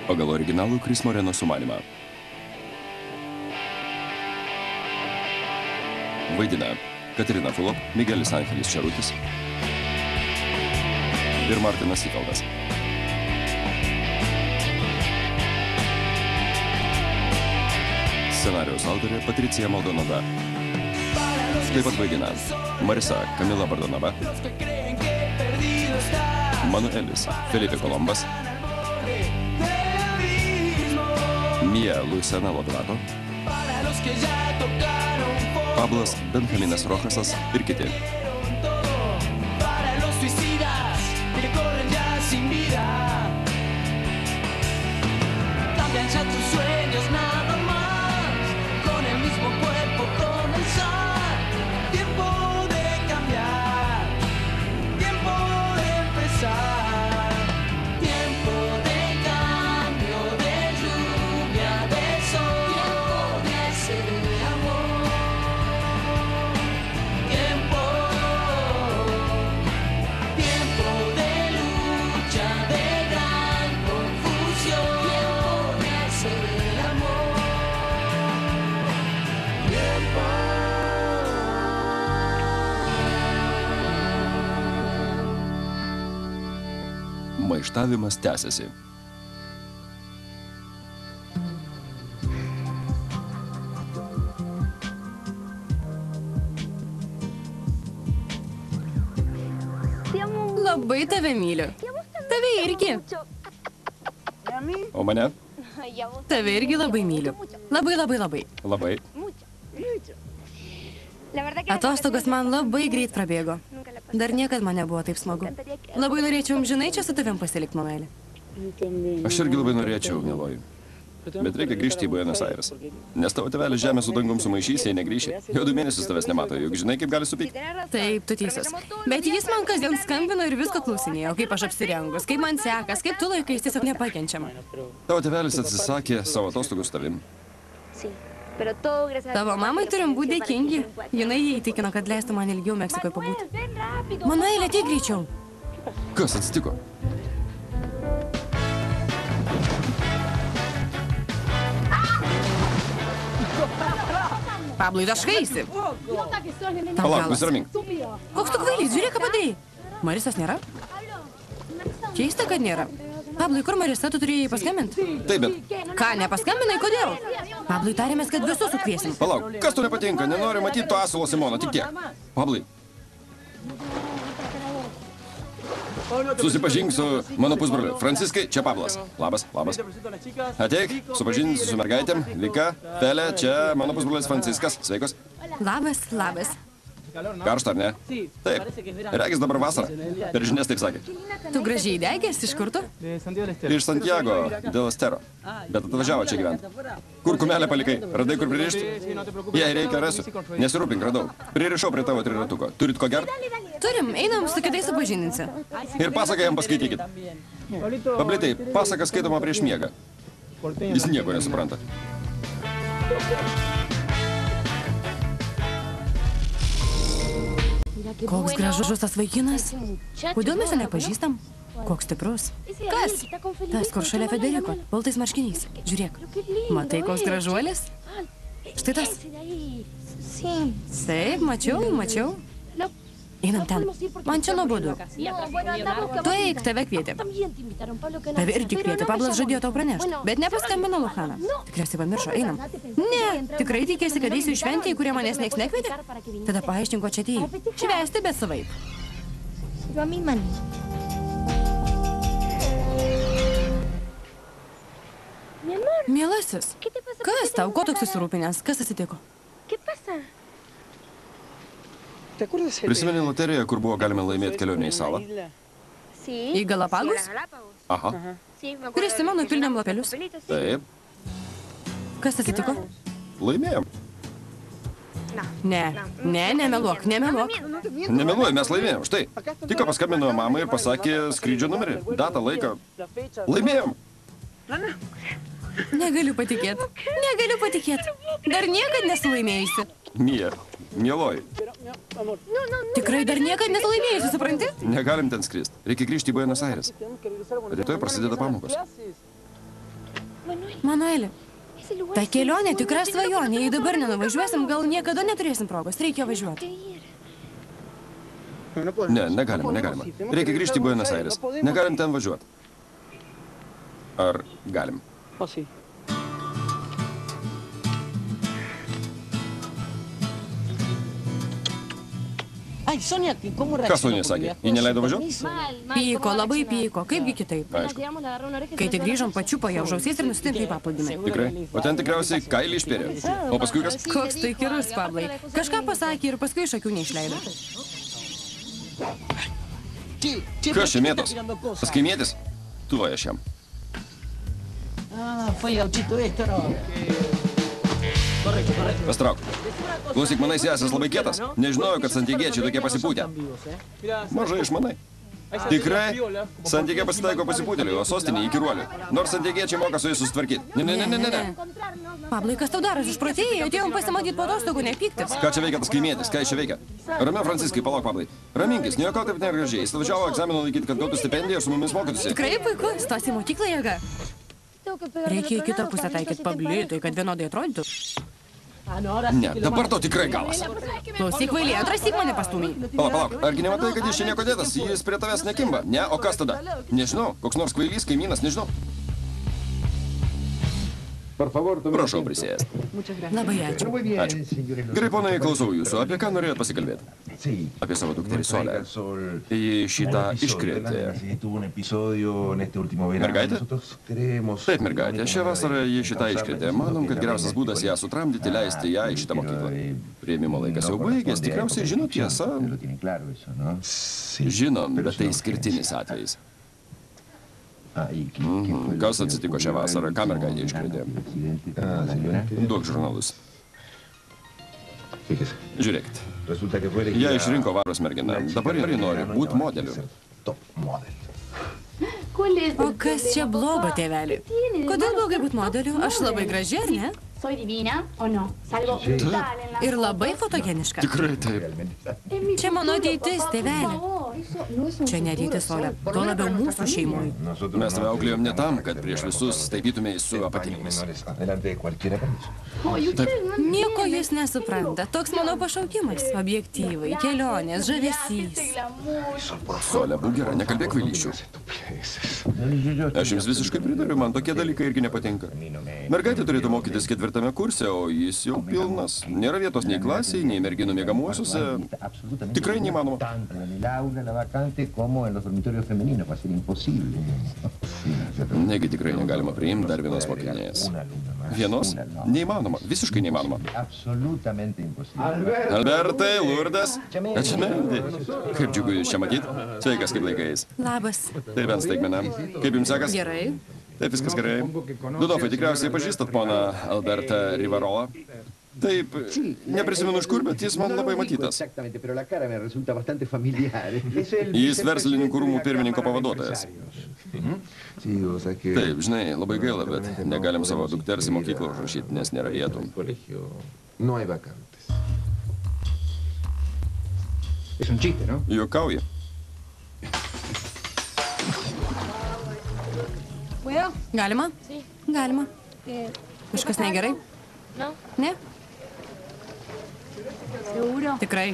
pagal originalų Kris Moreno sumanymą. Vaidina Katerina Fulop, Miguelis Angelis Čerutis ir Martinas Sifeldas. Scenarijaus autorė Patricija Maldonada. Taip pat vaidina Marisa Kamila Bardonava, Manuelis Felipe Colombas, Mia Luisana Lodrato, Pablas Benjaminas Rochasas ir kiti. Maištavimas tęsiasi. Labai tave myliu. Tave irgi. O mane? Tave irgi labai myliu. Labai, labai, labai. Labai. Atostogos man labai greit prabėgo. Dar niekad man nebuvo taip smagu. Labai norėčiau amžinai čia su tavim pasilikti, Manueli. Aš irgi labai norėčiau, mieloji. Bet reikia grįžti į Buenos Aires. Nes tavo tėvelis žemę su dangum sumaišys, jei negrįši. Jau 2 mėnesius tavęs nemato, juk žinai, kaip gali supykti. Taip, tu teisus. Bet jis man kasdien skambino ir visko klausinėjo, kaip aš apsirengus, kaip man sekas, kaip tu laikais, tiesiog nepakenčiama. Tavo tėvelis atsisakė savo atostogų su tavim. Tavo mamai turim būti dėkingi. Jinai jį įtikino, kad leistų man ilgiau Meksikoje pabūti. Manueli, ateik greičiau. Kas atsitiko? Pablai, taškaisi. Palauk, nusiramink. Koks tu kvailys, žiūrėk, ką padarei. Marisas nėra? Keista, kad nėra. Pablai, kur Marisa, tu turėjai paskambinti? Taip, bet... Ką, nepaskambinai, kodėl? Pablai, tarėmės, kad visus sukviesim. Palauk, kas tu nepatinka? Nenori matyti to asilo Simono, tik tiek. Pablai. Susipažink su mano pusbroliu. Franciskai, čia Pablas. Labas, labas. Ateik, supažinsiu su mergaitėm. Vika, Pelė, čia mano pusbrolis Franciskas. Sveikos. Labas, labas. Karšta, ar ne? Taip. Regis dabar vasara. Per žinias taip sakė. Tu gražiai degės, iš kur tu? Iš Santiago del Estero. Bet atvažiavo čia gyventi. Kur kumelę palikai? Radai, kur pririšti? Jei reikia, rasiu. Nesirūpink, radau. Pririšau prie tavo triratuko. Turit ko gert? Turim, einam su kitais supažininsi. Ir pasaką jam paskaitykit. Pablitai, pasaka skaitoma prieš miegą. Jis nieko nesupranta. Koks gražus tas vaikinas. Kodėl mes jo nepažįstam? Koks stiprus. Kas? Tas, kur šalia Federiko, baltais marškiniais. Žiūrėk. Matai, koks gražuolis? Štai tas. Taip, mačiau. Einam ten. Man čia nuobodu. Tu eik, tave kvietė. Tave irgi kvietė. Pablas žadėjo tau pranešti. Bet nepaskambino Luhana. Tikriausiai pamiršo. Einam. Ne, tikrai tikėsi, kad eisiu į šventę, į kurią manęs nieks nekvietė? Tada paaiškink, ko čia atėjai. Švęsti, bet savaip. Mielasis, kas tau? Ko toks susirūpinęs? Kas atsitiko? Prisimeni loteriją, kur buvo galima laimėti kelionę į salą? Į Galapagus? Aha. Prisimenu, pildėm lapelius. Taip. Kas atsitiko? Laimėjom. Ne, nemeluok. Nemeluoju, mes laimėjom. Štai. Tik paskambino mamai ir pasakė skrydžio numerį, datą, laiką. Laimėjom. Negaliu patikėti. Dar niekad nesu laimėjusi. Mija, mieloji. Tikrai dar niekad nesu laimėjusi, supranti? Negalim ten skristi. Reikia grįžti į Buenos Aires. Rytoj prasideda pamokos. Manueli, ta kelionė tikra svajonė. Jei dabar nenuvažiuosim, gal niekada neturėsim progos. Reikia važiuoti. Ne, negalima. Reikia grįžti į Buenos Aires. Negalim ten važiuoti. Ar galim? Ką Sonija sakė? Ji neleido važiuoti? Pyko, labai pyko. Kaipgi kitaip? Aišku. Kai tik grįžom, pačiupo jau žausiais ir nustintai paplūdimį. Tikrai? O ten tikriausiai kailį išpėrė. O paskui kas? Koks tai kirus, Pablai. Kažką pasakė ir paskui iš akių neišleido. Kas čia mėtos? Tas kaimietis? Tuvoja šiam. Pastrauk. Klausyk, manai, esas labai kietas. Nežinojau, kad santigiečiai tokie pasipūtę. Mažai išmanai. Tikrai? Santigė pasitaiko pasipūtėliui, o sostinė į kiruolių. Nors santigiečiai moka su jais susitvarkyti. Ne. Pablai, kas tau daras? Išprotėjai, atėjom pasimatyti po atostogų, nepyktis. Ką čia veikia tas kaimietis? Ką jis čia veikia? Ramiau, Franciskai, palauk, Pablai. Raminkis, nieko taip nėra gražiai. Jis važiavo egzamino laikyti, kad gautų stipendiją ir su mumis mokytųsi. Tikrai puiku, stosi į mokyklą, jėga. Reikia į kitą pusę taikyti pablitui, kad vienodai atrodytų. Ne, dabar to tikrai galas. Klausyk, vailė, antrasyk mane pastūmiai. Palauk, argi nematai, kad jis čia nieko dėtas? Jis prie tavęs nekimba. Ne, o kas tada? Nežinau, koks nors kvailys, kaimynas, nežinau. Prašau prisėsti. Labai ačiū. Ačiū. Gerai, ponai, klausau jūsų. Apie ką norėjot pasikalbėti? Apie savo dukterį Solę. Ji šitą iškrėtė. Mergaitė? Taip, mergaitė. Šią vasarą ji šitą iškrėtė. Manom, kad geriausias būdas ją sutramdyti, leisti ją į šitą mokyklą. Priėmimo laikas jau baigės. Tikriausiai žino tiesą. Žinom, bet tai skirtinis atvejis. Kas atsitiko šią vasarą? Ką mergaitė iškrėtė? Duok žurnalus. Žiūrėkit. Jie išrinko varos merginą. Dabar ji nori būti modeliu. O kas čia blogo, tėveli? Kodėl blogai būti modeliu? Aš labai graži, ar ne? Ir labai fotogeniška. Tikrai taip. Čia mano ateitis, tėveli. Čia ne ateitis, Solė. Tuo labiau mūsų šeimui. Mes tave auklėjom ne tam, kad prieš visus taipytumėjai su apatinėmis. Nieko jūs nesupranta. Toks mano pašaukimas. Objektyvai, kelionės, žavesys. Solė, būk gera, nekalbėk kvailysčių. Aš jums visiškai pritariu, man tokie dalykai irgi nepatinka. Mergaitė turėtų mokytis 4. kurse, o jis jau pilnas. Nėra vietos nei klasiai, nei merginų miegamuosiuose. Tikrai neįmanoma. Negi tikrai negalima priimti dar vienos mokinės. Vienos? Neįmanoma. Visiškai neįmanoma. Albertai, Lurdas. Ačiūmendi. Kaip džiugu jūs čia matyt. Sveikas, kaip laikais. Labas. Tai bent staigmena. Kaip jums sekas? Gerai. Taip, viskas gerai. Dudofai, tikriausiai pažįstat poną Albertą Rivarolą. Taip, neprisimenu iš kur, bet jis man labai matytas. Jis verslininkų rūmų pirmininko pavaduotojas. Taip, žinai, labai gaila, bet negalim savo dukters į mokyklą užrašyti, nes nėra vietų. Juokauji. Galima? Galima. Kažkas negerai? Ne? Tikrai.